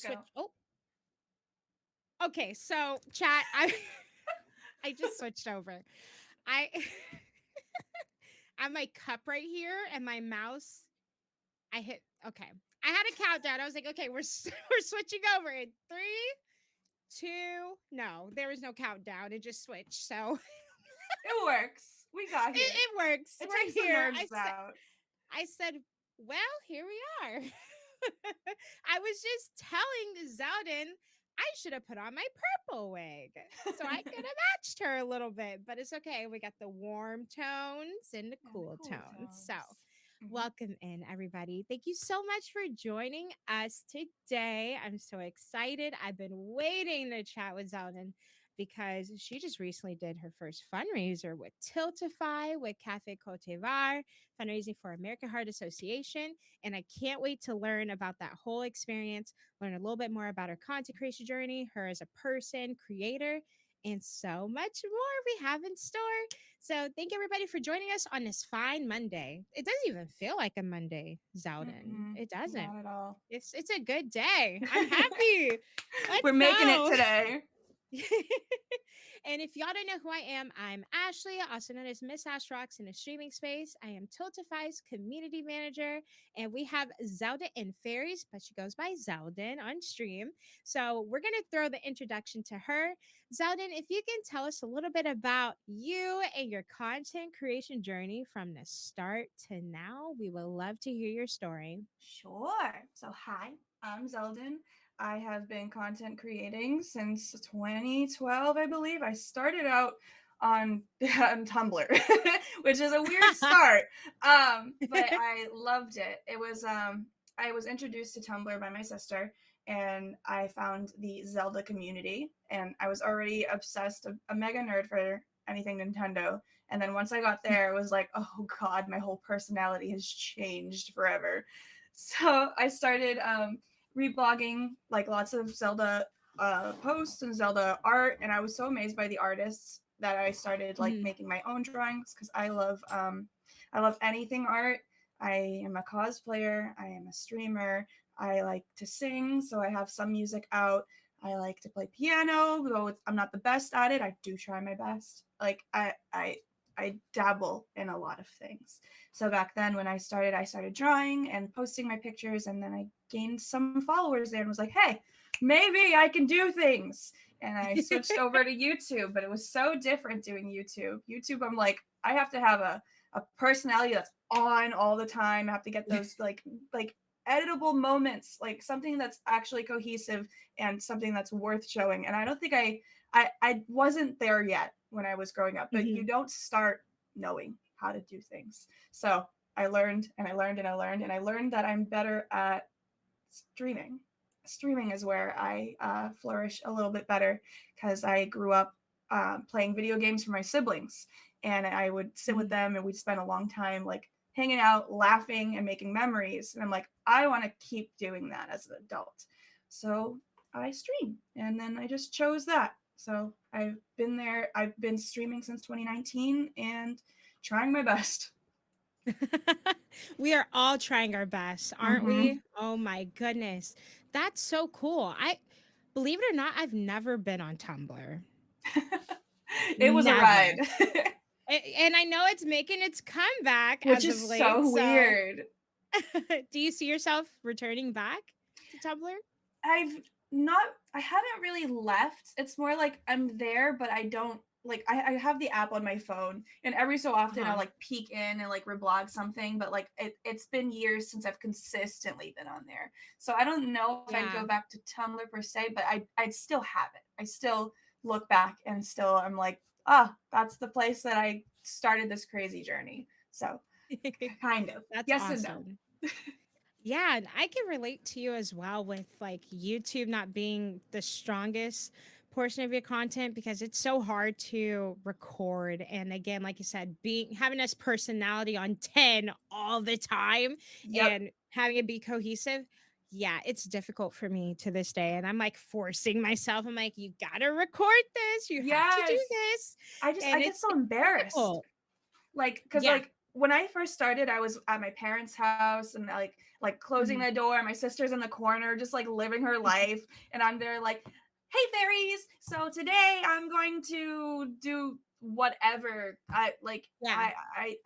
will switch. go. Oh, okay. So, chat, I I just switched over. I I have my cup right here and my mouse. I hit. Okay, I had a countdown. I was like, okay, we're switching over in three, two. No, there was no countdown. It just switched. So It works. We got here. it works. It We're takes the here. nerves out. I said, well, here we are. I was just telling Zeldin I should have put on my purple wig so I could have matched her a little bit, but it's okay. We got the warm tones and the And the cool cool tones. So, tones. Hmm. welcome in, everybody. Thank you so much for joining us today. I'm so excited. I've been waiting to chat with Zeldin because she just recently did her first fundraiser with Tiltify with Cafe Cultivar, fundraising for American Heart Association. And I can't wait to learn about that whole experience, learn a little bit more about her content creation journey, her as a person, creator, and so much more we have in store. So thank everybody for joining us on this fine Monday. It doesn't even feel like a Monday, Zeldin. Mm-mm, It doesn't. not at all. It's a good day. I'm happy. We're Let's making it go. today. And if y'all don't know who I am, I'm Ashley, also known as Miss Ash Rocks in the streaming space. I am Tiltify's community manager, and we have Zelda and Fairies, but she goes by Zeldin on stream. So we're gonna throw the introduction to her. Zeldin, if you can tell us a little bit about you and your content creation journey from the start to now, we would love to hear your story. Sure. So, hi, I'm Zeldin. I have been content creating since 2012, I believe. I started out on Tumblr, which is a weird start, but I loved it. I was introduced to Tumblr by my sister, and I found the Zelda community, and I was already obsessed, a mega nerd for anything Nintendo. And then once I got there, it was like, oh God, my whole personality has changed forever. So I started reblogging like lots of Zelda posts and Zelda art, and I was so amazed by the artists that I started like Mhm. making my own drawings because I love anything art. I am a cosplayer. I am a streamer. I like to sing, so I have some music out. I like to play piano, though I'm not the best at it. I do try my best. Like I dabble in a lot of things. So back then when I started drawing and posting my pictures, and then I gained some followers there and was like, hey, maybe I can do things. And I switched over to YouTube, but it was so different doing YouTube. YouTube, I'm like, I have to have a personality that's on all the time. I have to get those like editable moments, like something that's actually cohesive and something that's worth showing. And I don't think I wasn't there yet when I was growing up, but you Mhm. don't start knowing how to do things. So I learned and I learned and I learned and I learned that I'm better at streaming. Streaming is where I flourish a little bit better because I grew up playing video games for my siblings, and I would sit with Mhm. them and we'd spend a long time like hanging out, laughing, and making memories. And I'm like, I want to keep doing that as an adult. So I stream, and then I just chose that. So I've been there. I've been streaming since 2019 and trying my best. We are all trying our best, aren't Mm-hmm. we? Oh my goodness. That's so cool. I believe it or not, I've never been on Tumblr. It was a ride, Never. And I know it's making its comeback which as of is late. so So, weird. do you see yourself returning back to Tumblr? I've not, I haven't really left. It's more like I'm there, but I don't like, I have the app on my phone, and every so often I'll Uh-huh. like peek in and like reblog something, but like it's been years since I've consistently been on there. So I don't know if I'd Yeah. go back to Tumblr per se, but I'd still have it. I still look back and still I'm like, ah, that's the place that I started this crazy journey. So kind of. That's Yes and no. awesome. Yeah, and I can relate to you as well with like YouTube not being the strongest portion of your content because it's so hard to record. And again, like you said, being having this personality on 10 all the time Yep. and having it be cohesive. Yeah, it's difficult for me to this day. And I'm like forcing myself. I'm like, you gotta record this. You have to do Yes. this. I And get so it's embarrassed. difficult. Like, because Yeah. like when I first started, I was at my parents' house and like closing Mhm. the door. My sister's in the corner, just like living her life, and I'm there like, "Hey fairies! So today I'm going to do whatever." Yeah.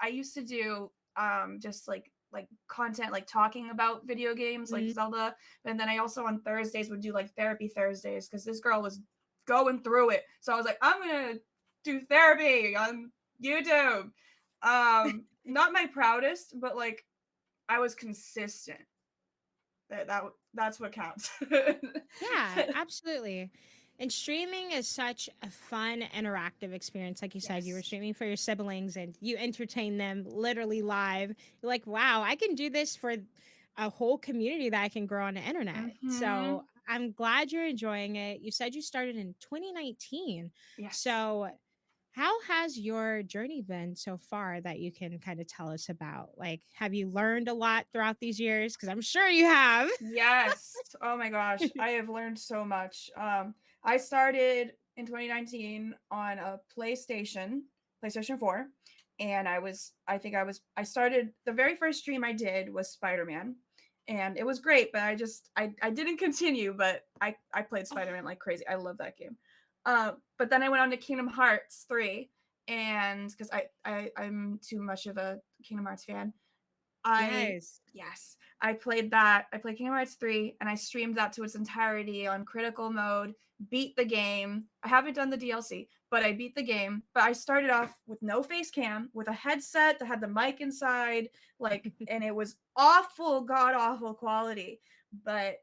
I used to do just like content like talking about video games like Mhm. Zelda, and then I also on Thursdays would do like therapy Thursdays because this girl was going through it. So I was like, I'm gonna do therapy on YouTube. Not my proudest, but like I was consistent. That's what counts. Yeah, absolutely. And streaming is such a fun, interactive experience. Like you said, you were Yes. streaming for your siblings and you entertain them literally live. You're like, wow, I can do this for a whole community that I can grow on the internet. So Mhm. I'm glad you're enjoying it. You said you started in 2019. Yes. So how has your journey been so far that you can kind of tell us about? Like, have you learned a lot throughout these years? Because I'm sure you have. Yes. Oh my gosh, I have learned so much. I started in 2019 on a PlayStation 4, and I started the very first stream I did was Spider-Man, and it was great, but I didn't continue, but I played Spider-Man like crazy. I love that game. But then I went on to Kingdom Hearts 3, and because I'm too much of a Kingdom Hearts fan, I Yes. yes, I played that. I played Kingdom Hearts 3 and I streamed that to its entirety on critical mode, beat the game. I haven't done the DLC, but I beat the game. But I started off with no face cam, with a headset that had the mic inside, like, and it was awful, god awful quality. But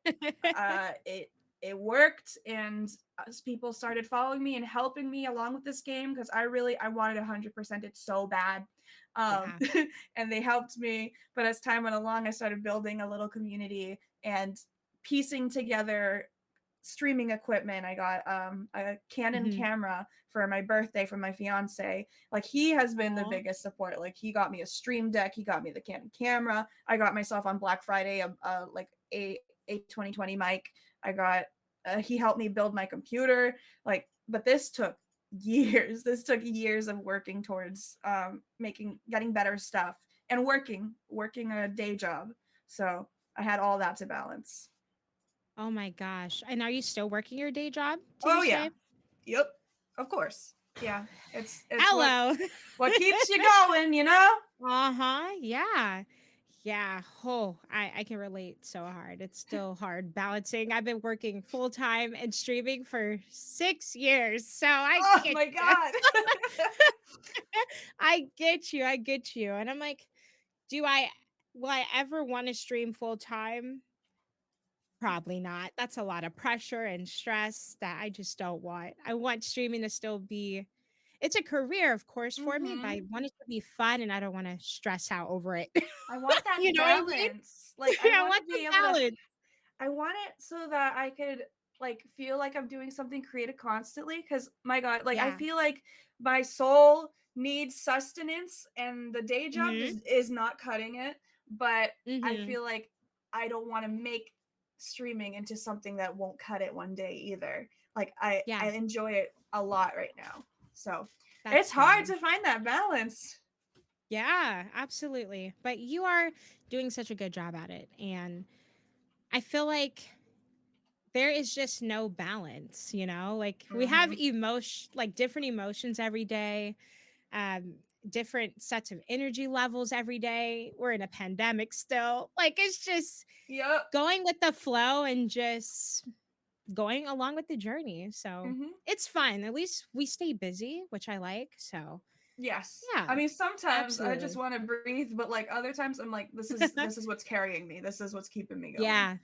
it worked, and people started following me and helping me along with this game because I wanted 100% it so bad. Um, Yeah. and they helped me. But as time went along, I started building a little community and piecing together streaming equipment. I got a Canon Mhm. camera for my birthday from my fiance. Like he has been the Aw. biggest support. Like he got me a stream deck, he got me the Canon camera. I got myself on Black Friday like a 2020 mic. I got he helped me build my computer. Like, but this took years. This took years of working towards getting better stuff and working a day job. So I had all that to balance. Oh my gosh. And are you still working your day job to Oh this yeah. day? Yep. Of course. Yeah. It's Hello. what keeps you going, you know? Uh-huh. Yeah. Yeah. Oh, I can relate so hard. It's still hard balancing. I've been working full time and streaming for 6 years. So I Oh get my you. god. I get you. I get you. And I'm like, do I will I ever want to stream full time? Probably not. That's a lot of pressure and stress that I just don't want. I want streaming to still be it's a career, of course, for me, but I Mhm. want it to be fun and I don't want to stress out over it. I want that You know what I mean? balance. Like I I want want to the be able to balance. I want it so that I could like feel like I'm doing something creative constantly cuz my god, like I Yeah. feel like my soul needs sustenance and the day job Mhm. is not cutting it, but I Mhm. feel like I don't want to make streaming into something that won't cut it one day either. Like Yeah, I enjoy it a lot right now. So, it's that's hard good. to find that balance. Yeah, absolutely. But you are doing such a good job at it and I feel like there is just no balance, you know? Like we have Mhm. different emotions every day, um different sets of energy levels every day. We're in a pandemic still. Like it's just Yep. going with the flow and just going along with the journey. So Mhm. it's fun. At least we stay busy, which I like. So Yes. I yeah, mean, sometimes I just absolutely. want to breathe, but like other times I'm like, this is what's carrying me. This is what's keeping me going. Yeah,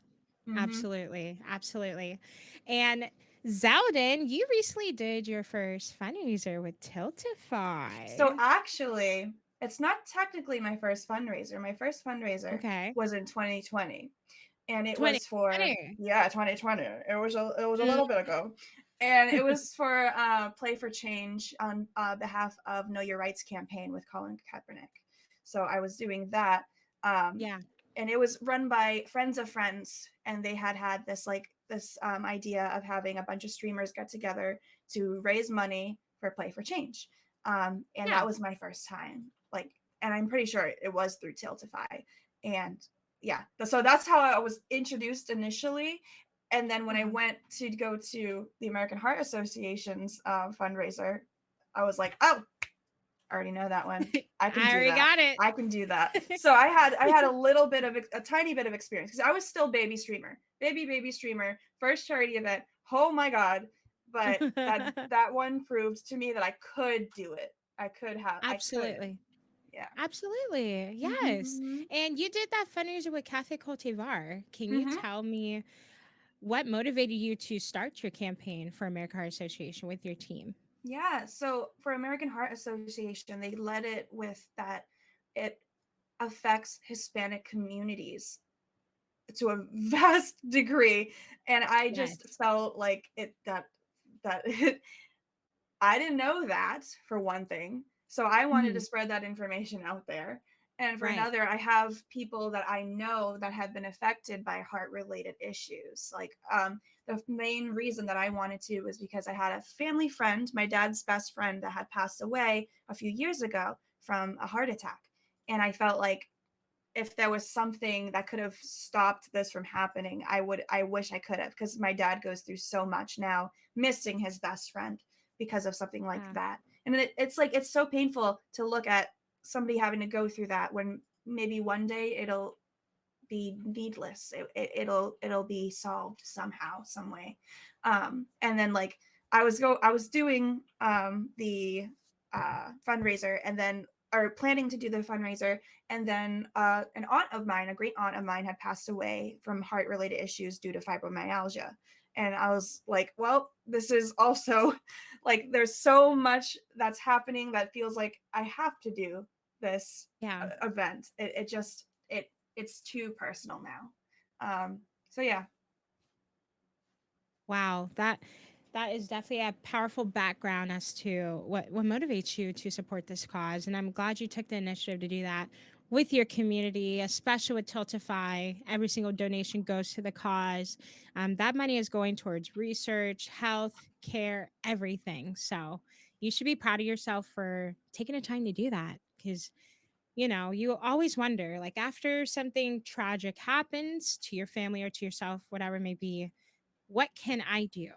Hmm. absolutely. Absolutely. And Zaldin, you recently did your first fundraiser with So Tiltify. actually, it's not technically my first fundraiser. My first fundraiser Okay. was in 2020, and it was for 2020. 2020. It was a Mm, little bit ago, and it was for Play for Change on behalf of Know Your Rights campaign with Colin Kaepernick. So I was doing that, um, yeah. and it was run by friends of friends, and they had this idea of having a bunch of streamers get together to raise money for Play for Change, and Yeah. that was my first time. Like and I'm pretty sure it was through Tiltify. And yeah, so that's how I was introduced initially. And then when I Uh-huh. went to go to the American Heart Association's fundraiser, I was like, oh, I already know that one. I can I do already that. got it. I can do that. So I had a little bit of a tiny bit of experience because I was still baby streamer, first charity event. Oh my god! But that one proved to me that I could do it. I could. Absolutely. Yeah. Absolutely. Yes. Mhm. And you did that fundraiser with Cafe Cultivar. Can you Mhm. tell me what motivated you to start your campaign for American Heart Association with your team? Yeah. So for American Heart Association, they led it with that it affects Hispanic communities to a vast degree, and I just Yes. felt like it I didn't know that, for one thing. So I wanted to Mhm. spread that information out there. And for Right. another, I have people that I know that have been affected by heart related issues. The main reason that I wanted to was because I had a family friend, my dad's best friend, that had passed away a few years ago from a heart attack. And I felt like if there was something that could have stopped this from happening, I wish I could have, because my dad goes through so much now, missing his best friend because of something like Yeah. that. And it's like it's so painful to look at somebody having to go through that when maybe one day it'll be needless. It'll be solved somehow, some way. And then like I was doing the fundraiser, and then or planning to do the fundraiser, and then an aunt of mine, a great aunt of mine, had passed away from heart related issues due to fibromyalgia. And I was like, well, this is also like there's so much that's happening that feels like I have to do this Yeah. event. It just it's too personal now. So yeah. Wow. That is definitely a powerful background as to what motivates you to support this cause. And I'm glad you took the initiative to do that with your community, especially with Tiltify. Every single donation goes to the cause. That money is going towards research, health, care, everything. So you should be proud of yourself for taking the time to do that, because you always wonder, like, after something tragic happens to your family or to yourself, whatever it may be, what can I do?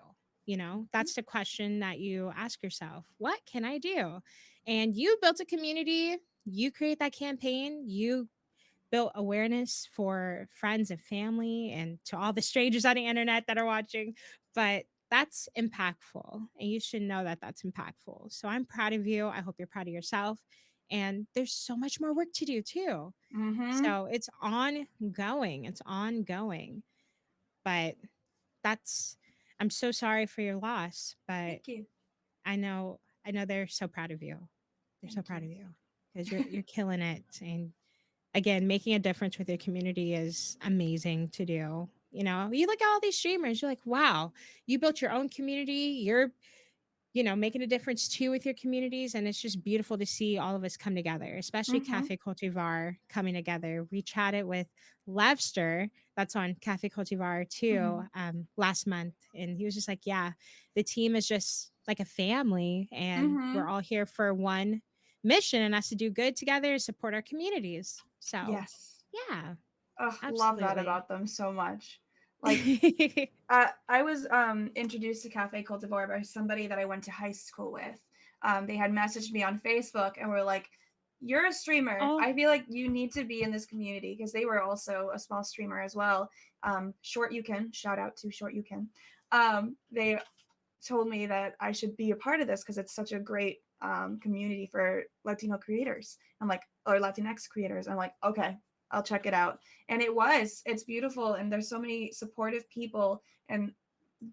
That's the question that you ask yourself. What can I do? And you built a community, you create that campaign, you built awareness for friends and family and to all the strangers on the internet that are watching. But that's impactful. And you should know that that's impactful. So I'm proud of you. I hope you're proud of yourself. And there's so much more work to do, too. Mm-hmm. So it's ongoing. It's ongoing. But that's I'm so sorry for your loss, but Thank you. I know they're so proud of you. They're so Thank proud you. of you because you're killing it. And again, making a difference with your community is amazing to do. You look at all these streamers, you're like, wow, you built your own community. You're making a difference too with your communities. And it's just beautiful to see all of us come together, especially Mm-hmm. Cafe Cultivar coming together. We chatted with Levster, that's on Cafe Cultivar too, Mm-hmm. last month. And he was just like, yeah, the team is just like a family, and we're Mm-hmm. all here for one mission, and that's to do good together and support our communities. So, Yes. yeah, Ugh, love that absolutely. about them so much. Like I was introduced to Cafe Cultivar by somebody that I went to high school with. They had messaged me on Facebook and were like, "You're a streamer. Oh, I feel like you need to be in this community," because they were also a small streamer as well. Short You Can, shout out to Short You Can. They told me that I should be a part of this because it's such a great community for Latino creators. I'm like, or Latinx creators. I'm like, okay, I'll check it out. And it's beautiful. And there's so many supportive people and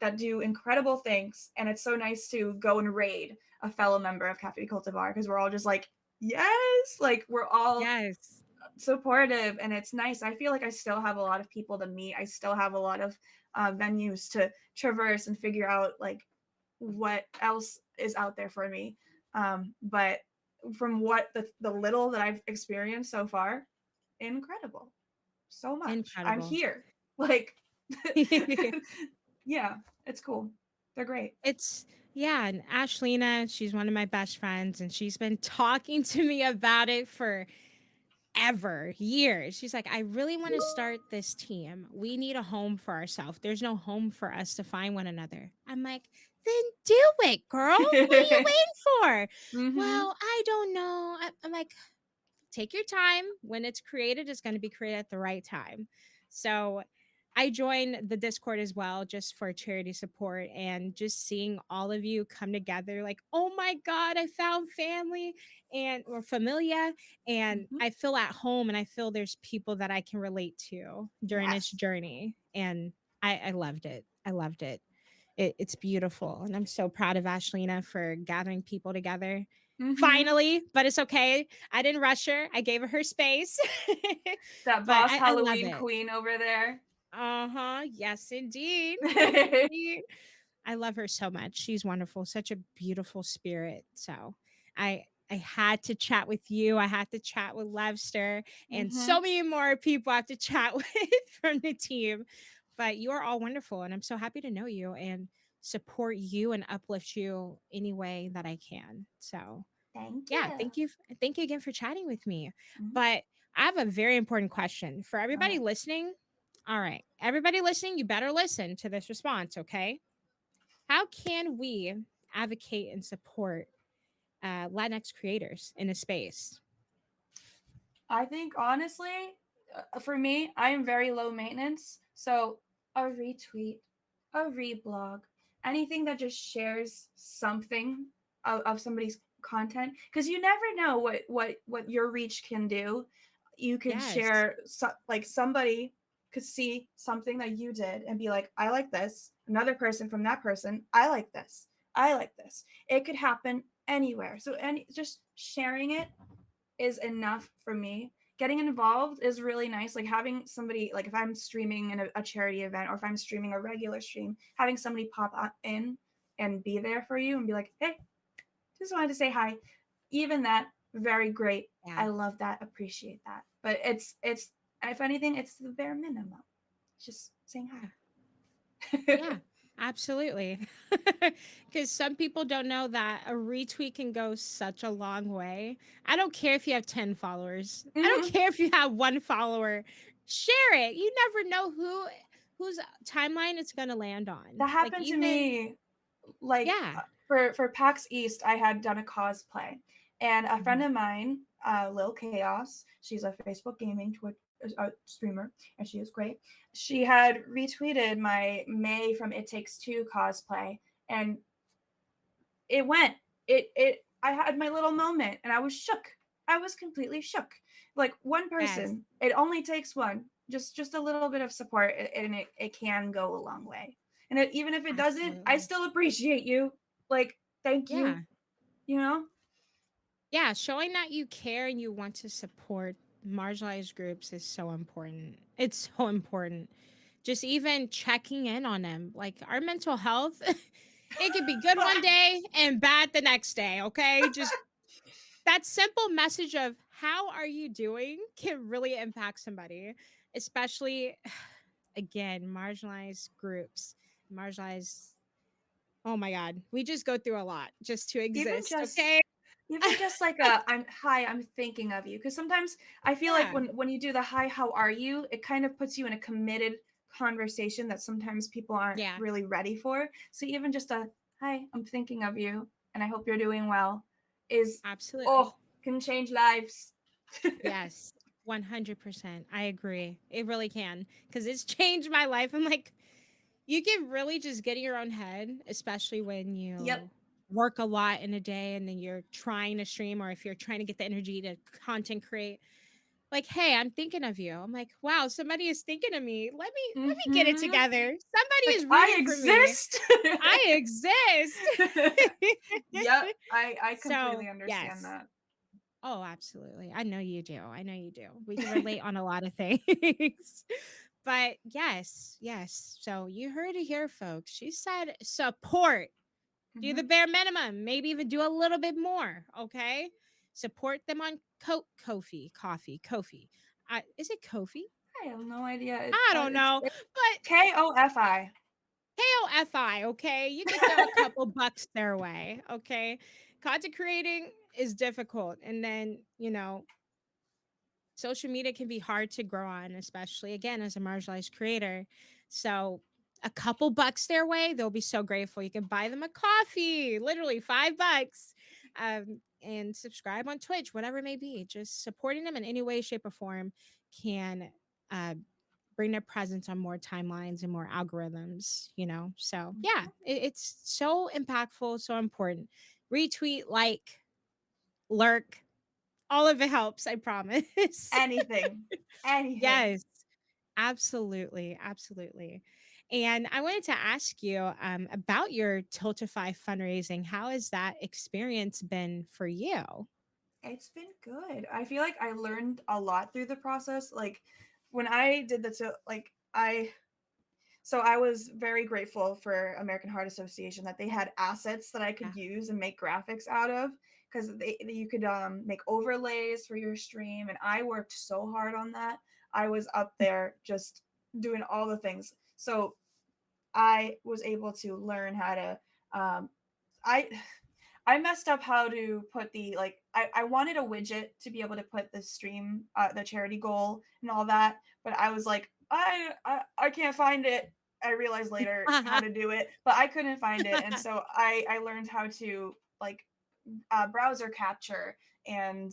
that do incredible things. And it's so nice to go and raid a fellow member of Cafe Cultivar because we're all just like, yes, like we're all yes. supportive, and it's nice. I feel like I still have a lot of people to meet. I still have a lot of venues to traverse and figure out like what else is out there for me. But from what the little that I've experienced so far, incredible. So much. I'm Incredible. here. Like, yeah, it's cool. They're great. It's yeah, and Ashlina, she's one of my best friends, and she's been talking to me about it for ever, years. She's like, I really want to start this team. We need a home for ourselves. There's no home for us to find one another. I'm like, then do it, girl. What are you waiting for? Mhm. Well, I don't know. I'm like, take your time. When it's created, it's going to be created at the right time. So I joined the Discord as well just for charity support and just seeing all of you come together like, oh my God, I found family and or familia. And Mhm. I feel at home and I feel there's people that I can relate to during its Yes. journey. And I loved it. I loved it. It's beautiful. And I'm so proud of Ashlina for gathering people together. Mhm. Finally, but it's okay. I didn't rush her. I gave her space. That But boss I love Halloween it. queen over there. Uh-huh. Yes, indeed. Yes, indeed. I love her so much. She's wonderful. Such a beautiful spirit. So I had to chat with you. I had to chat with Levster and so Mhm. many more people I have to chat with from the team. But you are all wonderful and I'm so happy to know you and support you and uplift you any way that I can. So Thank yeah, you. thank you again for chatting with me. Mhm. But I have a very important question for everybody Okay. listening. All right, everybody listening, you better listen to this response, okay? How can we advocate and support Latinx creators in a space? I think honestly, for me, I am very low maintenance. So a retweet, a reblog, anything that just shares something of somebody's content, because you never know what your reach can do. You could Yes, share like somebody could see something that you did and be like, I like this. Another person from that person, I like this. I like this. It could happen anywhere. So any just sharing it is enough for me. Getting involved is really nice. Like having somebody, like if I'm streaming in a charity event or if I'm streaming a regular stream, having somebody pop in and be there for you and be like, hey, just wanted to say hi. Even that, very great. yeah. I love that. Appreciate that. But it's if anything, it's the bare minimum. It's just saying Yeah. hi. Yeah, absolutely. Because some people don't know that a retweet can go such a long way. I don't care if you have 10 followers. I don't Mhm. care if you have one follower. Share it. You never know whose timeline it's going to land on. That Like happened to even me like yeah. for PAX East, I had done a cosplay, and a friend Mhm. of mine, Lil Chaos, she's a Facebook gaming Twitch streamer, and she is great. She had retweeted my May from It Takes Two cosplay, and it went. It. I had my little moment, and I was shook. I was completely shook. Like one Yes, person, it only takes one. Just a little bit of support, and it can go a long way. And even if it doesn't, I absolutely. still appreciate you. Like, thank you. Yeah. You know. Yeah, showing that you care and you want to support marginalized groups is so important. It's so important. Just even checking in on them. Like our mental health, it could be good one day and bad the next day, okay? Just that simple message of how are you doing can really impact somebody, especially again, marginalized groups, marginalized. Oh my God, we just go through a lot just to even exist, just okay? even just like a I'm hi, I'm thinking of you, because sometimes I feel like Yeah, when you do the hi, how are you, it kind of puts you in a committed conversation that sometimes people aren't yeah, really ready for. So even just a hi, I'm thinking of you and I hope you're doing well is, absolutely. oh, can change lives. Yes, 100%. I agree. It really can because it's changed my life. I'm like, you can really just get in your own head, especially when Yep. you work a lot in a day and then you're trying to stream or if you're trying to get the energy to content create. Like, hey, I'm thinking of you. I'm like, wow, somebody is thinking of me. Let me get it Mm-hmm. together. Somebody Like is I rooting for me. exist. I exist. Yep, I So, completely understand yes. that. Oh, absolutely. I know you do. I know you do. We can relate on a lot of things. But yes, yes. So you heard it here, folks. She said support. Do the Hmm. bare minimum. Maybe even do a little bit more. Okay. Support them on Kofi. Is it Kofi? I have no idea. I don't It's know. But Kofi. KOFI, okay? You could throw a couple bucks their way, okay? Content creating is difficult. And then, social media can be hard to grow on, especially again as a marginalized creator. So a couple bucks their way, they'll be so grateful. You can buy them a coffee, literally $5, and subscribe on Twitch, whatever it may be. Just supporting them in any way, shape, or form can uh, bring their presence on more timelines and more algorithms. So yeah, Mhm. it's so impactful, so important. Retweet, like, lurk, all of it helps, I promise. Anything. Anything. Yes, absolutely, absolutely. And I wanted to ask you about your Tiltify fundraising. How has that experience been for you? It's been good. I feel like I learned a lot through the process. Like when I did like I was very grateful for American Heart Association that they had assets that I could Yeah. use and make graphics out of because you could make overlays for your stream, and I worked so hard on that. I was up there just doing all the things. So I was able to learn how to I I messed up how to put the like I wanted a widget to be able to put the stream the charity goal and all that, but I was like I can't find it. I realized later how to do it, but I couldn't find it, and so I learned how to like browser capture and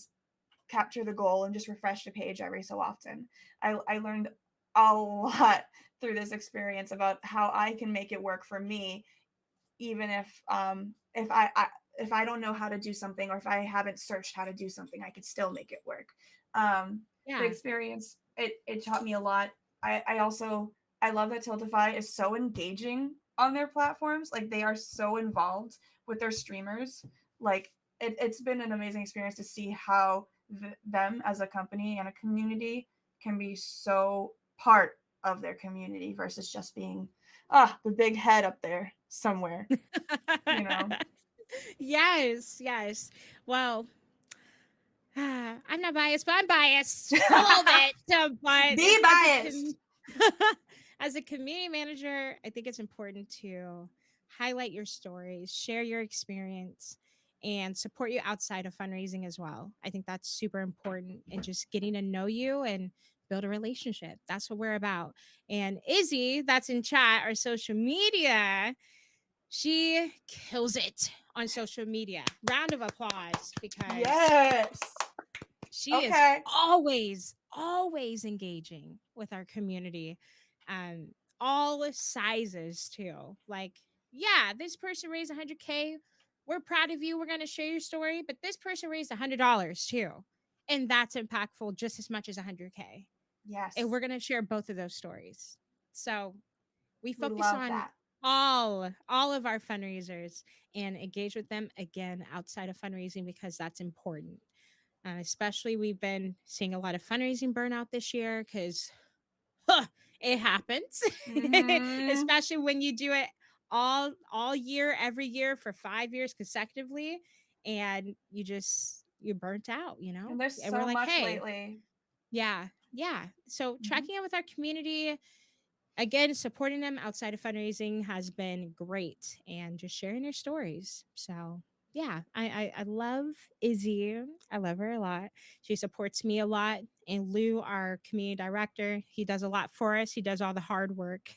capture the goal and just refresh the page every so often. I learned a lot through this experience about how I can make it work for me, even if I don't know how to do something, or if I haven't searched how to do something, I could still make it work. The Yeah. experience it taught me a lot. I also I love that Tiltify is so engaging on their platforms. Like they are so involved with their streamers. Like it's been an amazing experience to see how them as a company and a community can be so part of their community versus just being the big head up there somewhere, you know. Yes, yes. Well, I'm not biased, but I'm biased a little bit. So, but Be as a biased. as a community manager, I think it's important to highlight your stories, share your experience, and support you outside of fundraising as well. I think that's super important, and just getting to know you and build a relationship. That's what we're about. And Izzy, that's in chat, our social media, she kills it on social media. Round of applause because Yes. she is Okay. always engaging with our community. All sizes too. Like, yeah, this person raised 100K. We're proud of you. We're going to share your story. But this person raised $100 too. And that's impactful just as much as 100K. And Yes. we're going to share both of those stories. So we We focus love on that. all of our fundraisers and engage with them again outside of fundraising because that's important. Especially, we've been seeing a lot of fundraising burnout this year because it happens, Mhm. especially when you do it all year, every year for 5 years consecutively, and you're burnt out, And there's and we're so like, much hey, lately. yeah, yeah. So Mhm. tracking in with our community, again, supporting them outside of fundraising has been great, and just sharing your stories. So yeah, I love Izzy. I love her a lot. She supports me a lot. And Lou, our community director, he does a lot for us. He does all the hard work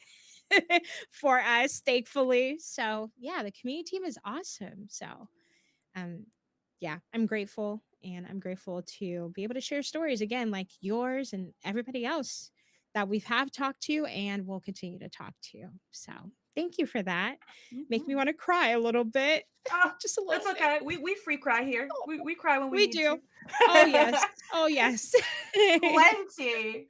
for us, thankfully. So yeah, the community team is awesome. So um yeah, I'm grateful, and I'm grateful to be able to share stories again like yours and everybody else that we've have talked to and will continue to talk to. So thank you for that. Make me Mhm. want to cry a little bit. Oh, Just a it's little bit. okay. We free cry here. Oh, We cry when we we need do. to. Oh yes. Oh yes. Plenty.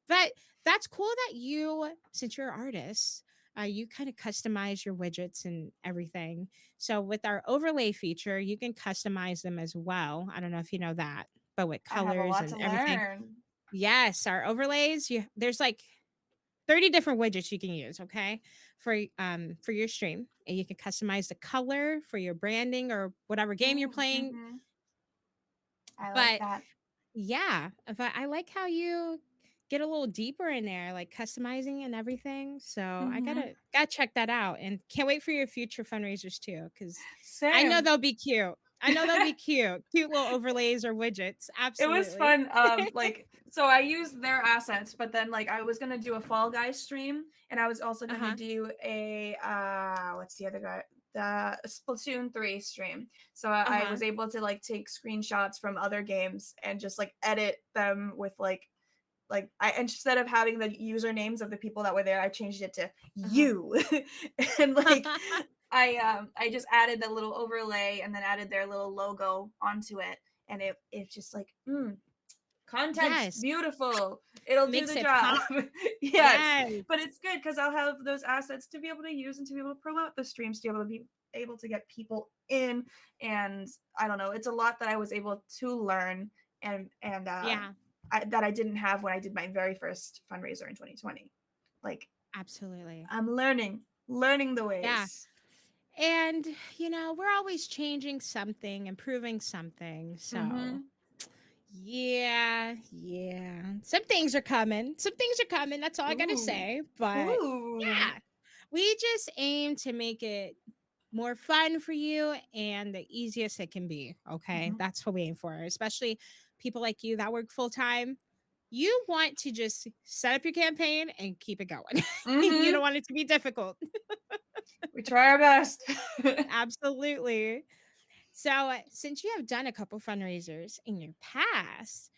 But that's cool that you, since you're an artist, you kind of customize your widgets and everything. So with our overlay feature, you can customize them as well. I don't know if you know that, but with I have a colors lot and to everything. learn. Yes, our overlays, there's like 30 different widgets you can use, okay? For your stream. And you can customize the color for your branding or whatever game you're Ooh, playing. mhm. I like But that. yeah, but I like how you get a little deeper in there, like customizing and everything. So I Mm-hmm. gotta check that out, and can't wait for your future fundraisers too, because I know Same. they'll be cute. I know they'll be cute, cute little overlays or widgets. It was Absolutely. fun. Like, so I used their assets, but then like I was gonna do a Fall Guys stream, and I was also Uh gonna huh. do a what's the other guy? The Splatoon 3 stream. So Uh I huh. was able to like take screenshots from other games and just like edit them with like I instead of having the usernames of the people that were there, I changed it to Uh you. And like huh. I just added the little overlay and then added their little logo onto it, and it's just like content Yes, beautiful, it'll do makes the it job. pop. Yes, Yes, but it's good because I'll have those assets to be able to use and to be able to promote the streams, to be able to be able to get people in. And I don't know, it's a lot that I was able to learn, and yeah, that I didn't have when I did my very first fundraiser in 2020. Like, absolutely. I'm learning the Yeah. ways. And, we're always changing something, improving something. So, Mm-hmm. yeah, yeah. Some things are coming. Some things are coming. That's all I got to Ooh. say. But Ooh. yeah, we just aim to make it more fun for you and the easiest it can be. Okay. Mm-hmm. That's what we aim for, especially people like you that work full time. You want to just set up your campaign and keep it going. You don't Mm-hmm. want it to be difficult. We try our best. Absolutely. So, since you have done a couple fundraisers in your past,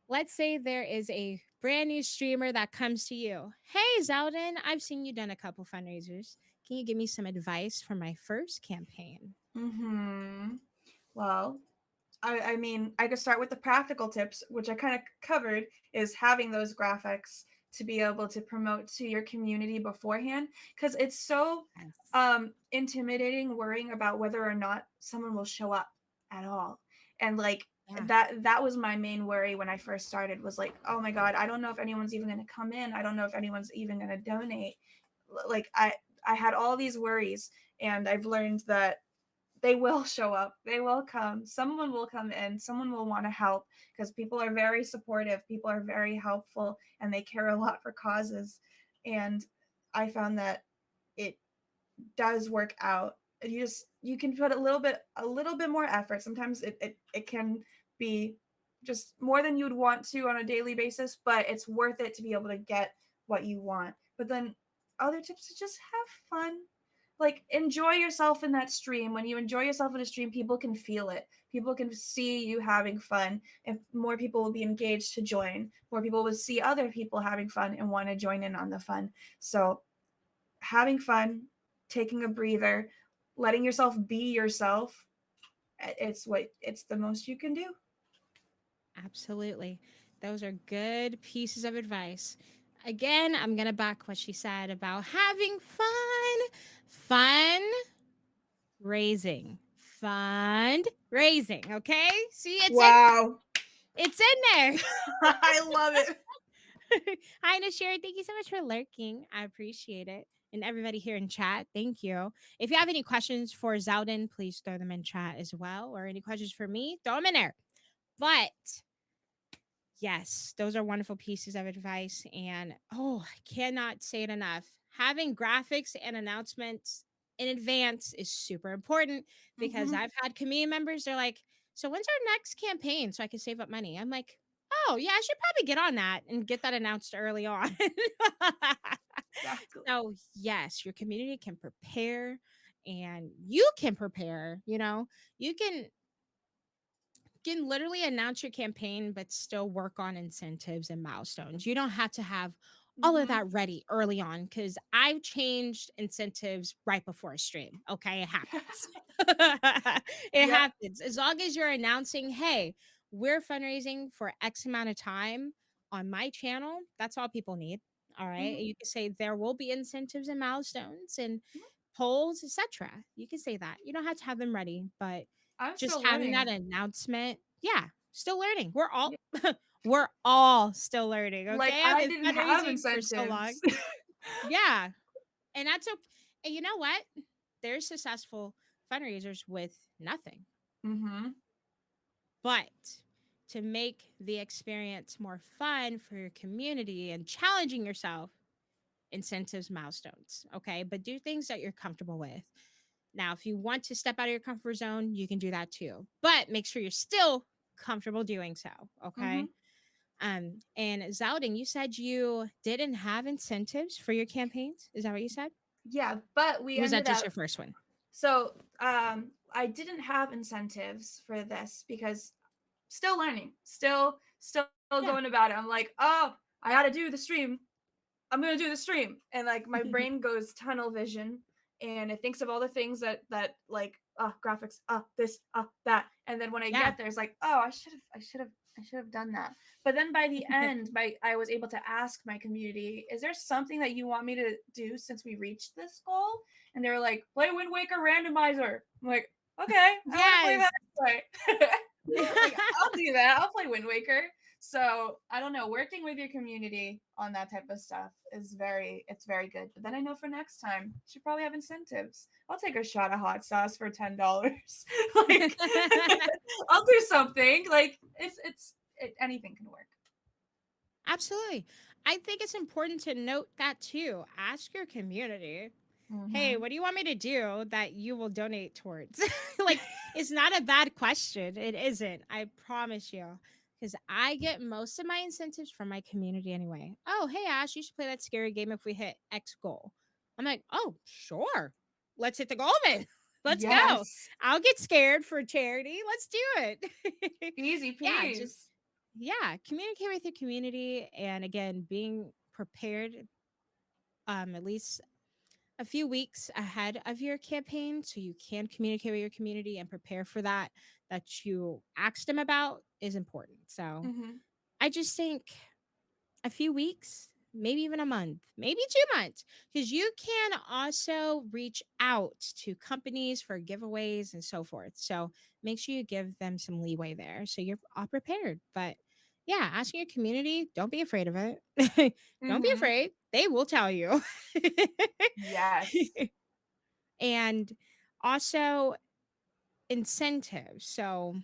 let's say there is a brand new streamer that comes to you. Hey, Zeldin, I've seen you done a couple fundraisers. Can you give me some advice for my first campaign? Mm-hmm. Well, I mean, I could start with the practical tips, which I kind of covered, is having those graphics to be able to promote to your community beforehand, because it's so Yes. intimidating worrying about whether or not someone will show up at all. And like Yeah, that was my main worry when I first started, was like, oh my god, I don't know if anyone's even going to come in. I don't know if anyone's even going to donate. Like I had all these worries, and I've learned that they will show up, they will come, someone will come in, someone will want to help, because people are very supportive, people are very helpful, and they care a lot for causes. And I found that it does work out. You can put a little bit more effort. Sometimes it can be just more than you'd want to on a daily basis, but it's worth it to be able to get what you want. But then other tips to just have fun. Like, enjoy yourself in that stream. When you enjoy yourself in a stream, people can feel it. People can see you having fun, and more people will be engaged to join. More people will see other people having fun and want to join in on the fun. So having fun, taking a breather, letting yourself be yourself, it's the most you can do. absolutely. Those are good pieces of advice. Again, I'm going to back what she said about having fun. Fun raising. Fund raising. Okay? See, Wow. it's in there. I love it. Hi, Nashira. Thank you so much for lurking. I appreciate it. And everybody here in chat, thank you. If you have any questions for Zeldin, please throw them in chat as well. Or any questions for me, throw them in there. But yes, those are wonderful pieces of advice. And oh, I cannot say it enough. Having graphics and announcements in advance is super important, because Mm-hmm. I've had community members, they're like, so when's our next campaign so I can save up money? I'm like, oh, yeah, I should probably get on that and get that announced early on. Exactly. So, yes, your community can prepare and you can prepare, you can literally announce your campaign, but still work on incentives and milestones. You don't have to have all of Mm-hmm. that ready early on, because I've changed incentives right before a stream. Okay, it happens. It Yep. happens. As long as you're announcing, hey, we're fundraising for X amount of time on my channel, that's all people need. All right. Mm-hmm. You can say there will be incentives and milestones and polls, etc. You can say that. You don't have to have them ready, but I'm just still having that learning. announcement, yeah, still learning. We're all Yeah. we're all still learning, Like, okay? I've I been didn't have fundraising for so long. incentives. Yeah, and that's okay. And you know what? There's successful fundraisers with nothing, Mm-hmm. but to make the experience more fun for your community and challenging yourself, incentives, milestones. Okay. But do things that you're comfortable with. Now, if you want to step out of your comfort zone, you can do that too. But make sure you're still comfortable doing so. Mm-hmm. Okay. And Zalding, you said you didn't have incentives for your campaigns. Is that what you said? Yeah, but Or we was that ended just up your first one? so I didn't have incentives for this because still learning, still going Yeah. about it. I'm like, oh, I gotta do the stream. I'm gonna do the stream, and like my brain goes tunnel vision, and it thinks of all the things that like graphics, this, that, and then when I Yeah. get there, it's like, oh, I should have done that. But then by the end, I was able to ask my community, is there something that you want me to do since we reached this goal? And they were like, play Wind Waker randomizer. I'm like, okay, I want to play that Yes. anyway. Like I'll do that. I'll play Wind Waker. So I don't know. Working with your community on that type of stuff is it's very good. But then I know for next time, you should probably have incentives. I'll take a shot of hot sauce for $10. Like I'll do something. Like anything can work. Absolutely. I think it's important to note that too. Ask your community, hey, Mm-hmm. what do you want me to do that you will donate towards? Like, it's not a bad question. It isn't. I promise you. Because I get most of my incentives from my community anyway. Oh, hey, Ash, you should play that scary game if we hit X goal. I'm like, oh, sure. Let's hit the goal then. Let's go. Yes. I'll get scared for charity. Let's do it. Easy Yeah, just peas. yeah, communicate with your community, and again, being prepared at least a few weeks ahead of your campaign so you can communicate with your community and prepare for that you asked them about is important. So Mm-hmm. I just think a few weeks, maybe even a month, maybe 2 months, because you can also reach out to companies for giveaways and so forth. So make sure you give them some leeway there so you're all prepared. But yeah, asking your community, don't be afraid of it. Don't be Mm-hmm. afraid. They will tell you. Yes. And also incentives. So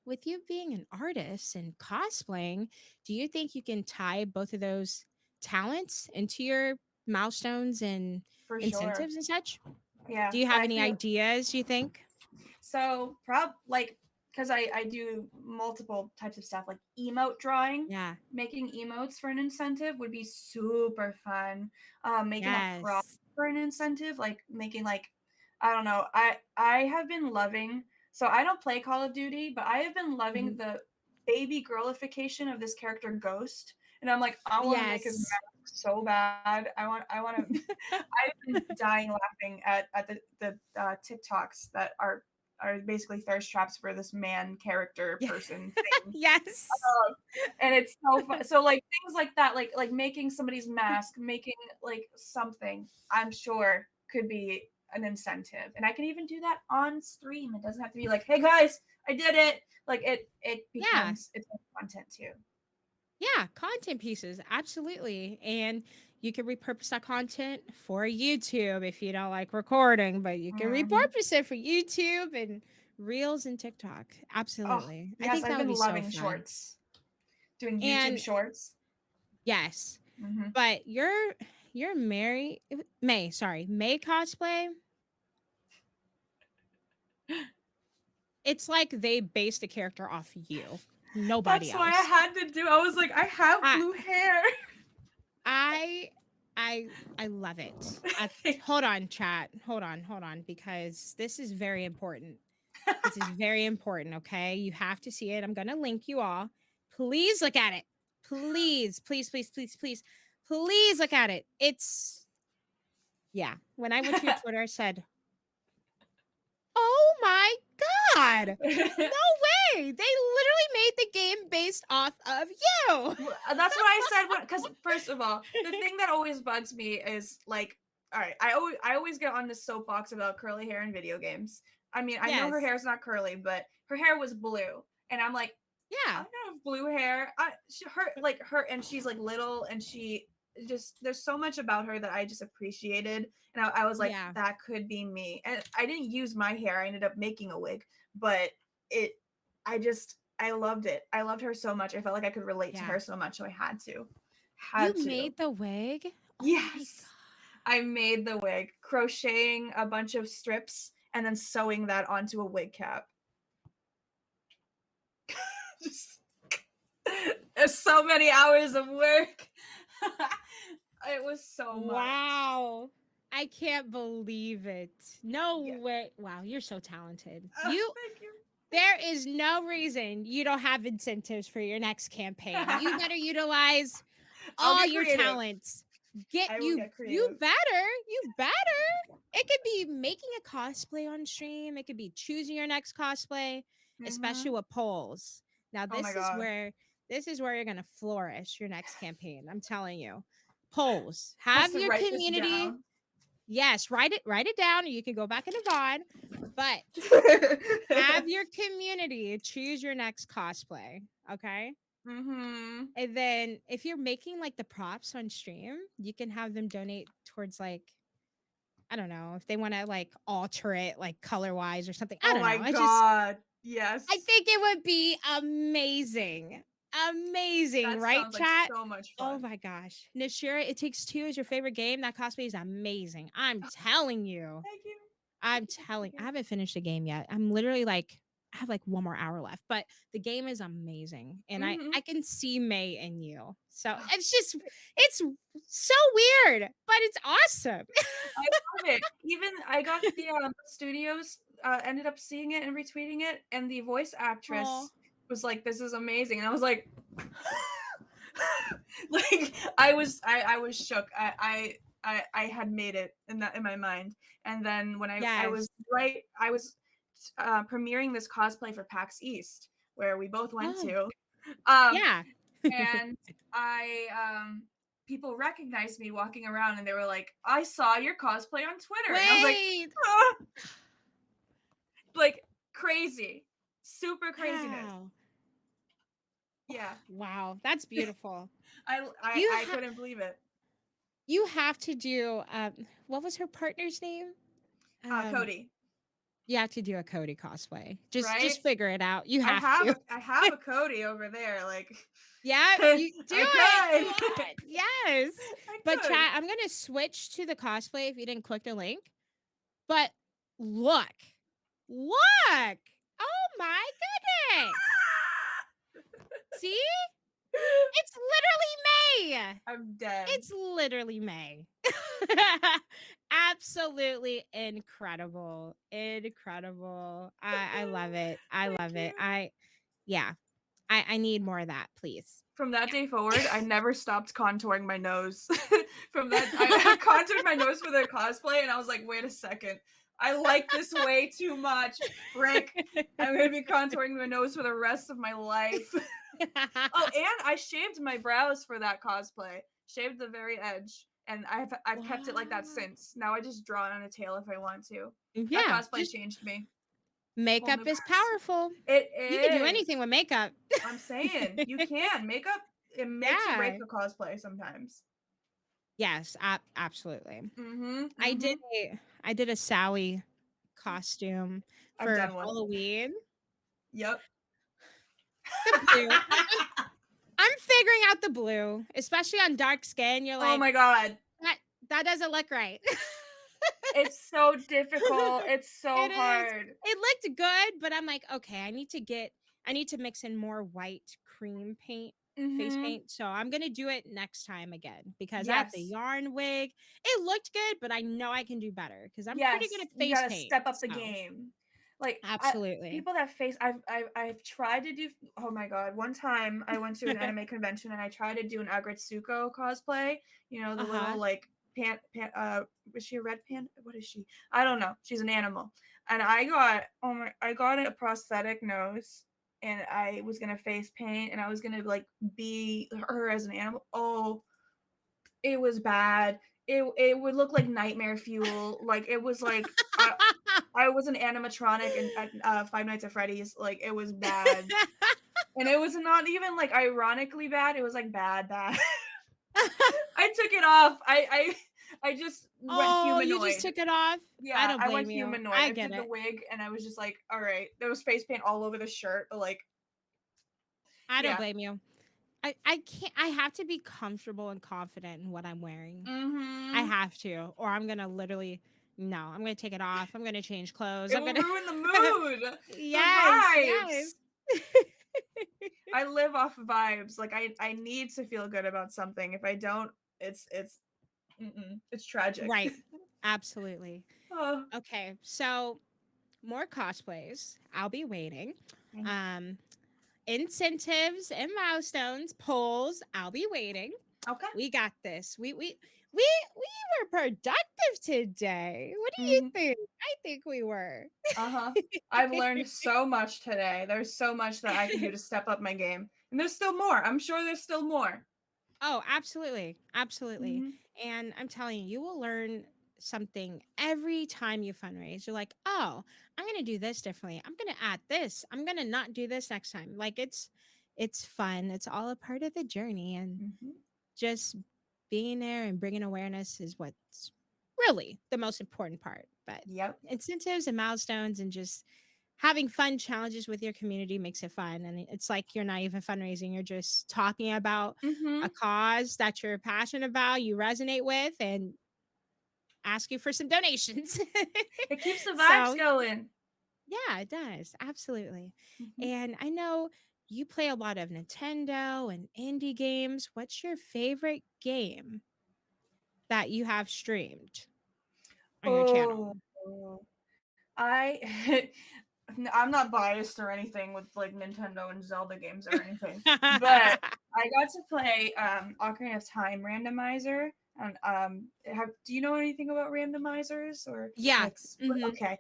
with you being an artist and cosplaying, do you think you can tie both of those talents into your milestones and For sure. incentives and such? Yeah. Do you have I any feel ideas you think? so like because I do multiple types of stuff like emote drawing. Yeah. Making emotes for an incentive would be super fun. Making a prop Yes. for an incentive, like making like I don't know. I have been loving. So I don't play Call of Duty, but I have been loving Mhm. the baby girlification of this character Ghost, and I'm like I want to make his Yes. mask so bad. I want to. I've been dying laughing at the TikToks that are basically thirst traps for this man character Yeah. person thing. Yes. And it's so fun. So like things like that, like making somebody's mask, making like something, I'm sure could be an incentive. And I can even do that on stream. It doesn't have to be like, hey guys, I did it. Like it Yeah. becomes its own content too. Yeah, content pieces, absolutely. And you can repurpose that content for YouTube if you don't like recording, but you can Hmm. repurpose it for YouTube and Reels and TikTok. Oh Absolutely. I yes, think I've that would been be so loving fun. shorts, doing YouTube And shorts. yes, Hmm. but you're Mary May, sorry, May cosplay. It's like they based a character off you, nobody That's why I else. had to do. I was like, I have I blue hair. I I I love it. Hold on, chat. Hold on, because this is very important. This is very important, okay? You have to see it. I'm gonna link you all. Please look at it. Please, please, please, please, please, please look at it. It's yeah. When I went to your Twitter, I said, "Oh my god! No way! They literally made the game based off of you." That's what I said. Because first of all, the thing that always bugs me is like, all right, I always get on this soapbox about curly hair in video games. I mean, I know her Yes. hair's not curly, but her hair was blue, and I'm like, I Yeah. don't have blue hair. And she's like little, and she just there's so much about her that I just appreciated, and I was like, Yeah. that could be me. And I didn't use my hair. I ended up making a wig, but it, I just I loved it. I loved her so much. I felt like I could relate to Yeah. her so much, so I had to. Had You to. made the wig? Oh my Yes. I made the wig, crocheting a bunch of strips and then sewing that onto a wig cap. Just there's so many hours of work. It was so much. Wow. I can't believe it. No Yeah. way. Wow, you're so talented. Thank you. There is no reason you don't have incentives for your next campaign. You better utilize I'll all get your creative. talents. Get I will you get you creative. better. You better. It could be making a cosplay on stream. It could be choosing your next cosplay, especially Mhm. with polls. Now Oh my god. this is where you're going to flourish your next campaign. I'm telling you. Polls. Has Have to your write this community. down. Yes, write it down or you can go back into VOD. But have your community choose your next cosplay, okay? Mhm. And then if you're making like the props on stream, you can have them donate towards like I don't know if they want to like alter it like color wise or something. I Oh don't my know. god. I Yes. think it would be amazing. Amazing, That right, sounds like chat? so much Oh fun. my gosh. Nashira, It Takes Two is your favorite game. That cosplay is amazing. I'm telling you. Thank you. I'm Thank you. Thank you. telling Thank I you. haven't finished the game yet. I'm literally like I have like one more hour left, but the game is amazing and Mhm. I can see May in you. So it's so weird, but it's awesome. I love it. Even I got the studios ended up seeing it and retweeting it, and the voice Oh, actress was like, "This is amazing," and I was like, like I was shook. I had made it in my mind, and then when I yes. was right, I was premiering this cosplay for PAX East where we both went Oh, to, um, yeah. and I people recognized me walking around and they were like, "I saw your cosplay on Twitter." And I was like, Wait. "Ah," like crazy. Super craziness. Wow. Yeah. Wow, that's beautiful. I I You I have couldn't believe it. you have to do what was her partner's name? Um Cody, you have to do a Cody cosplay. right? Just figure it out. You I have have to. a I have a Cody over there like Yeah, I you do it. Do could. it. Yes. I But could. chat, I'm gonna switch to the cosplay if you didn't click the link. But look. Look. Oh my goodness. See? It's literally May. I'm dead. It's literally May. Absolutely incredible. Incredible. I love it. I Thank love it. you. Yeah. I need more of that, please. From that Yeah. day forward, I never stopped contouring my nose. From that, I contoured my nose for the cosplay, and I was like, wait a second, I like this way too much, Frank. I'm gonna be contouring my nose for the rest of my life. Oh, and I shaved my brows for that cosplay. Shaved the very edge, and I've kept it like that Wow. since. Now I just draw it on a tail if I want to. That Yeah, cosplay just changed me. Whole makeup new is person. powerful. It You can do is. anything with makeup. I'm saying you can makeup. It makes or Yeah. breaks a cosplay sometimes. Yes, absolutely. Mhm. I did Mhm. I did a Sally costume I've for done one. Halloween. Yep. The blue. I'm figuring out the blue, especially on dark skin. You're Oh like, my god. that that doesn't look right. It's so difficult. It's so It is. hard. It looked good, but I'm like, okay, I need to mix in more white cream paint, face Mhm. paint. So I'm gonna do it next time again because I have the Yes. yarn wig. It looked good, but I know I can do better because I'm pretty good Yes. at You face got to paint. step up the So game. Like absolutely. people that face I've tried to do oh my god. One time I went to an anime convention and I tried to do an Agretsuko cosplay, you know, the Uh-huh. little like is she a red panda? What is she? I don't know. She's an animal. And I got a prosthetic nose and I was gonna face paint and I was gonna like be her as an animal. Oh, it was bad. It would look like nightmare fuel. Like it was like I was an animatronic and at Five Nights at Freddy's. Like it was bad. And it was not even like ironically bad. It was like bad, bad. I took it off. I just went Oh, you just humanoid. took it off? I Yeah, don't I went blame you. humanoid. I I get did the it. wig and I was just like, all right. There was face paint all over the shirt, but like I don't Yeah. blame you. I can't. I have to be comfortable and confident in what I'm wearing. I Mm-hmm. have to, or I'm gonna literally no. I'm gonna take it off. I'm gonna change clothes. It I'm will gonna ruin the mood, the yes, yes. vibes. I live off vibes. Like I need to feel good about something. If I don't, it's it's tragic. Right. Absolutely. Oh, Okay. So more cosplays. I'll be waiting. thank you. Um, incentives and milestones, polls. I'll be waiting. Okay. We got this. We were productive today. What do you Mm-hmm. think? I think we were. Uh-huh. I've learned so much today. There's so much that I can do to step up my game. And there's still more. I'm sure there's still more. Oh, absolutely. Absolutely. Mm-hmm. And I'm telling you, you will learn something every time you fundraise. You're like, "Oh, I'm going to do this differently. I'm going to add this. I'm going to not do this next time." Like it's fun. It's all a part of the journey and Mm-hmm. just being there and bringing awareness is what's really the most important part. But Yep. incentives and milestones and just having fun challenges with your community makes it fun. And it's like you're not even fundraising, you're just talking about a Mm-hmm. cause that you're passionate about, you resonate with, and ask you for some donations. It keeps the vibes So, going. yeah, it does. Absolutely. Mm-hmm. And I know you play a lot of Nintendo and indie games. What's your favorite game that you have streamed on your channel? Oh, I I'm not biased or anything with like Nintendo and Zelda games or anything, but I got to play Ocarina of Time randomizer. And do you know anything about randomizers or Yeah. like Hmm. okay,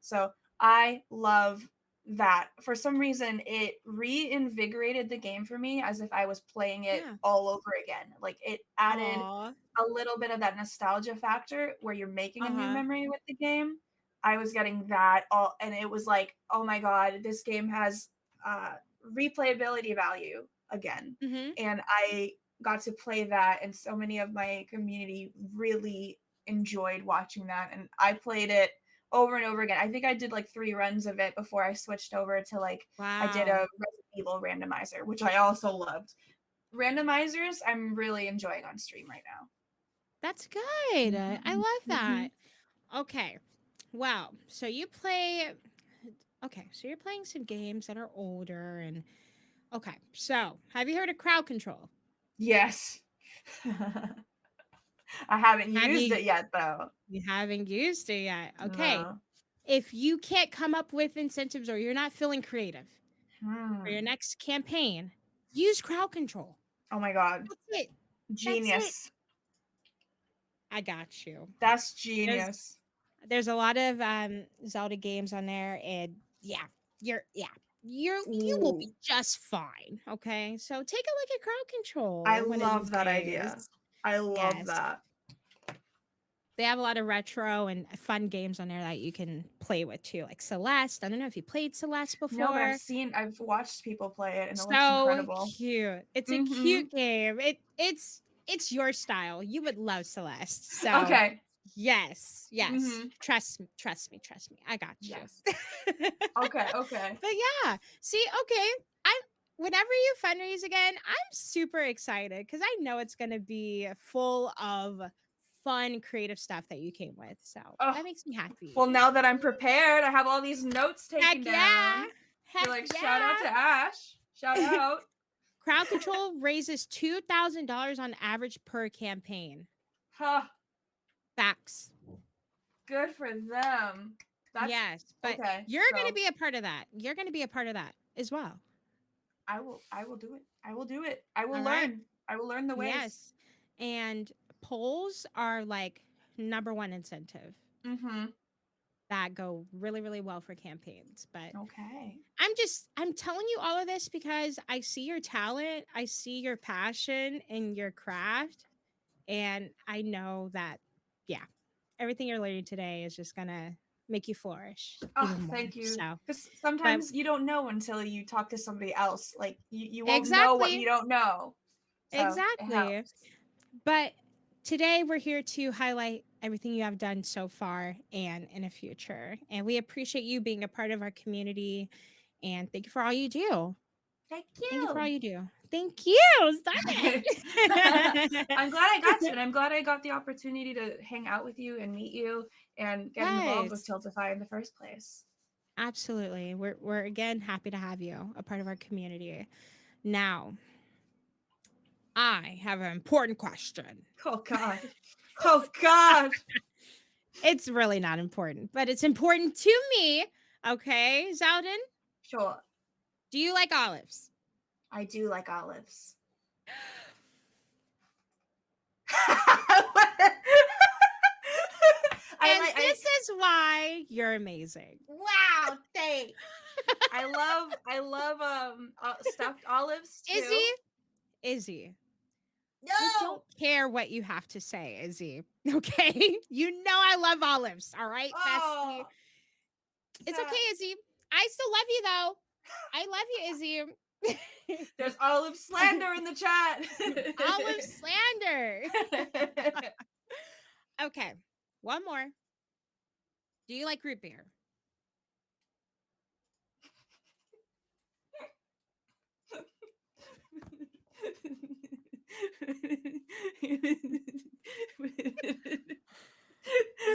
so I love that. For some reason it reinvigorated the game for me as if I was playing it Yeah. all over again. Like it added Aw. a little bit of that nostalgia factor where you're making a new Uh-huh. memory with the game. I was getting that all, and it was like, oh my god, this game has uh, replayability value again, Hmm. and I got to play that, and so many of my community really enjoyed watching that, and I played it over and over again. I think I did like 3 runs of it before I switched over to like I did a Wow. Resident Evil randomizer, which I also loved. Randomizers, I'm really enjoying on stream right now. That's good. I Mm-hmm. love Mm-hmm. that. Okay. Wow. So you play okay, so you're playing some games that are older and okay. So, have you heard of crowd control? Yes. I haven't Have used it yet though. you haven't used it yet? Okay. No. If you can't come up with incentives or you're not feeling creative for your Hmm. next campaign, use crowd control. Oh my god. That's it. That's it. Genius. I got you. That's There's genius. there's a lot of Zelda games on there and yeah, you will be Ooh. just fine, okay? So take a look at crowd I control one of these love that idea. days. I love Yes. that. They have a lot of retro and fun games on there that you can play with too, like Celeste. I don't know if you played Celeste No, but before. I've watched people play it and it looks So incredible. cute. It's a Mm-hmm. cute game. It's your style. You would love Celeste. So Okay. yes, yes. Mm-hmm. Trust me, trust me, trust me. I got you. Yes. Okay, okay. But yeah, see, okay. I whenever you fundraise again, I'm super excited because I know it's gonna be full of fun, creative stuff that you came with. So Oh, that makes me happy. well, now that I'm prepared, I have all these notes Heck taken yeah. down. Be Heck like, shout out to yeah. Ash. Shout out. Crowd control raises $2,000 on average per campaign. Huh. Facts. Good for them. That's Yes, but okay. you're going to So be a part of that. You're going to be a part of that as well. I will do it. I will do it. I will All right. learn. I will learn the ways. Yes. And polls are like number one incentive Mm-hmm. that go really, really well for campaigns. But Okay. I'm telling you all of this because I see your talent, I see your passion in your craft, and I know that, yeah, everything you're learning today is just gonna make you flourish Oh, even more. thank you. So, Because but sometimes you don't know until you talk to somebody else. Like you won't know what exactly, you don't know. So it exactly. helps. But today we're here to highlight everything you have done so far and in the future. And we appreciate you being a part of our community. And thank you for all you do. Thank Thank you for all you. you do. Thank you. Stop it. I'm glad I got to, and I'm glad I got the opportunity to hang out with you and meet you and get involved with Yes, Tiltify in the first place. absolutely. We're again happy to have you a part of our community. Now, I have an important question. Oh God. Oh God. It's really not important, but it's important to me. Okay, Zaldin, Sure. do you like olives? I do like olives. I And like I this is why you're amazing. wow, thanks. I love stuffed olives Izzy, too. Izzy, I don't No. care what you have to say, Izzy. Okay? You know I love olives, all right, bestie? Oh, It's okay, sad. Izzy. I still love you, though. I love you, Izzy. There's olive slander in the chat. Olive slander. Okay, one more. Do you like root beer?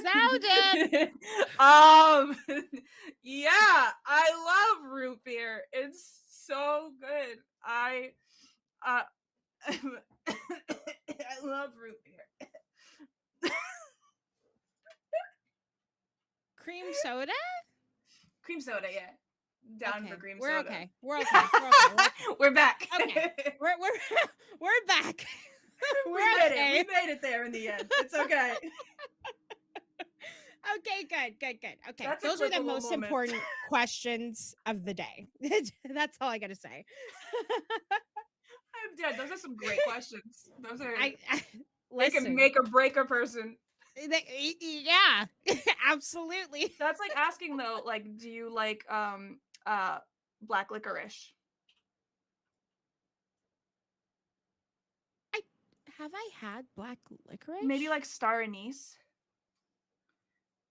Zelda! um yeah, I love root beer. It's so good. Uh I love root beer. Cream soda? Cream soda, yeah. Down for Okay, cream we're soda. okay. We're okay. We're okay. We're okay. We're back. Okay, we're we're back. We We're made it. We okay. made it there in the end. It's okay. Okay, good, good, good. Okay, That's a those are the clippable most moment. important questions of the day. That's all I gotta say. I'm dead. Those are some great questions. Those are I they can listen. make or break a person. Yeah, absolutely. That's like asking though, like, do you like black licorice? I have I had black Maybe licorice? like star anise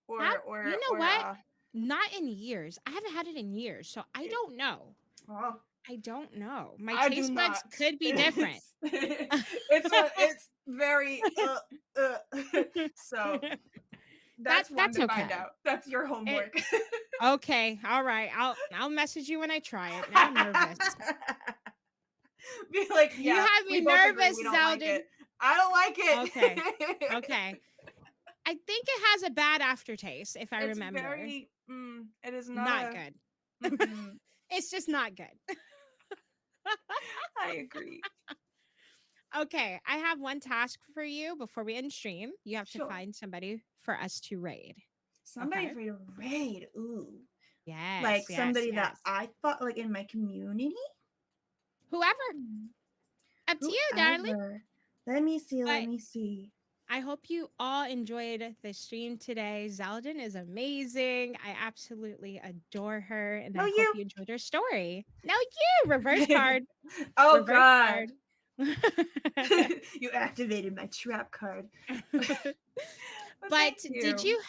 Have you know or what? Not in years. I haven't had it in years, so I it, don't know. oh, I don't know. My I do taste buds not. could be different. It's very uh. So that's one That's to find okay. out. That's your It homework. okay. All right. I'll message you when I try it. Now I'm nervous. Be like, You yeah, have we me both agree nervous, we don't like Zeldin. it. I don't like Okay. it. Okay. I think it has a bad aftertaste, if I It's remember. very it is not Not a good. mm-mm. It's just not good. I agree. Okay, I have one task for you before we end stream. You have to Sure. find somebody for us to raid. Somebody Okay? for you to raid. Ooh. Yes, Like yes, somebody that yes. I thought like in my community. Whoever, Hmm. up to you, darling. Whoever. Let me see, let But me see. I hope you all enjoyed the stream today. Zeldin is amazing. I absolutely adore her, and No, I hope you. you enjoyed her story. Now you, reverse card, Oh reverse God. card. You activated my trap card. But But thank you.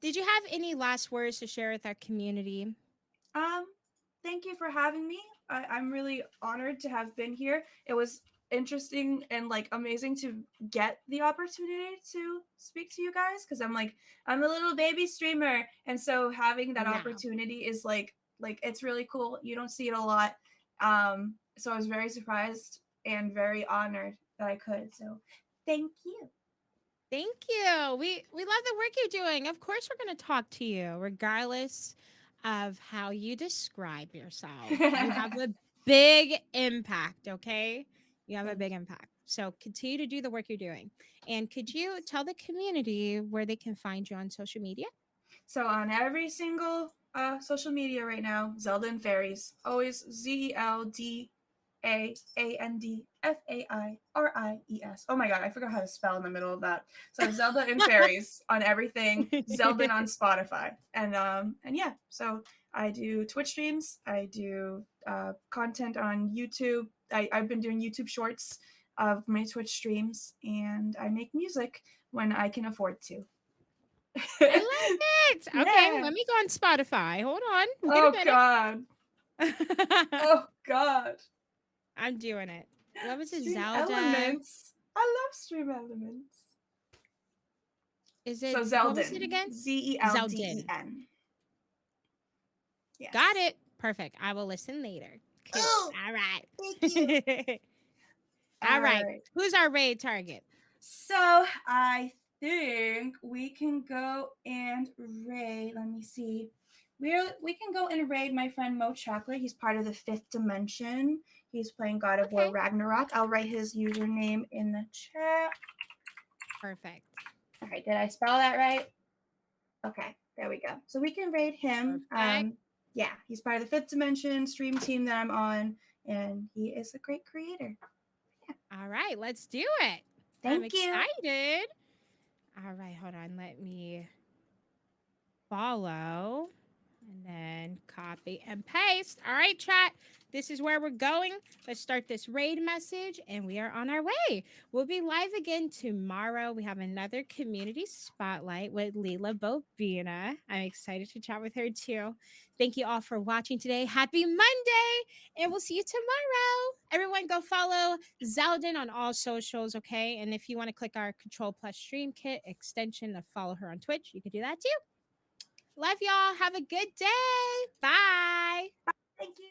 did you have any last words to share with our community? Um, Thank you for having me. I'm really honored to have been here. It was interesting and like amazing to get the opportunity to speak to you guys because I'm a little baby streamer, and so having that Now. opportunity is like it's really cool. You don't see it a lot. So I was very surprised and very honored that I could. So thank you. Thank you. We love the work you're doing. Of course we're going to talk to you regardless of how you describe yourself. You have a big impact, okay? You have a Thank big impact. So continue to do the work you're doing. And could you tell the community where they can find you on social media? So on every single social media right now, Zelda and Fairies. Always ZeldaAndFairies. Oh my god, I forgot how to spell in the middle of that. So Zelda and Fairies on everything. Zelda on Spotify. And yeah, so I do Twitch streams. I do content on YouTube. I've been doing YouTube shorts of my Twitch streams, and I make music when I can afford to. I like it. Okay, Yeah. let me go on Spotify. Hold on. Wait a Oh minute. God. Oh God. I'm doing it. What was it? Stream Zelda? Elements. I love Stream Elements. Is So it, what was it Zelden. again? Zeldin. Zelden. Got Yes. it. Perfect. I will listen later. Cool. Oh, All thank you. right. All All right. right. Who's our raid target? So I think we can go and raid. Let me see. We can go and raid my friend Mo Chocolate. He's part of the fifth dimension. He's playing God of War Okay. Ragnarok. I'll write his username in the chat. Perfect. All right, did I spell that right? Okay, there we go. So we can raid him. Perfect. Yeah, he's part of the fifth dimension stream team that I'm on, and he is a great creator. Yeah. All right. Let's do it. I'm Thank you. excited. All right. Hold on. Let me follow. And then copy and paste. All right, chat. This is where we're going. Let's start this raid message, and we are on our way. We'll be live again tomorrow. We have another community spotlight with Leela Bobina. I'm excited to chat with her too. Thank you all for watching today. Happy Monday, and we'll see you tomorrow. Everyone, go follow Zeldin on all socials, okay? And if you want to click our Control Plus Stream Kit extension to follow her on Twitch, you can do that too. Love y'all. Have a good day. Bye. Thank you.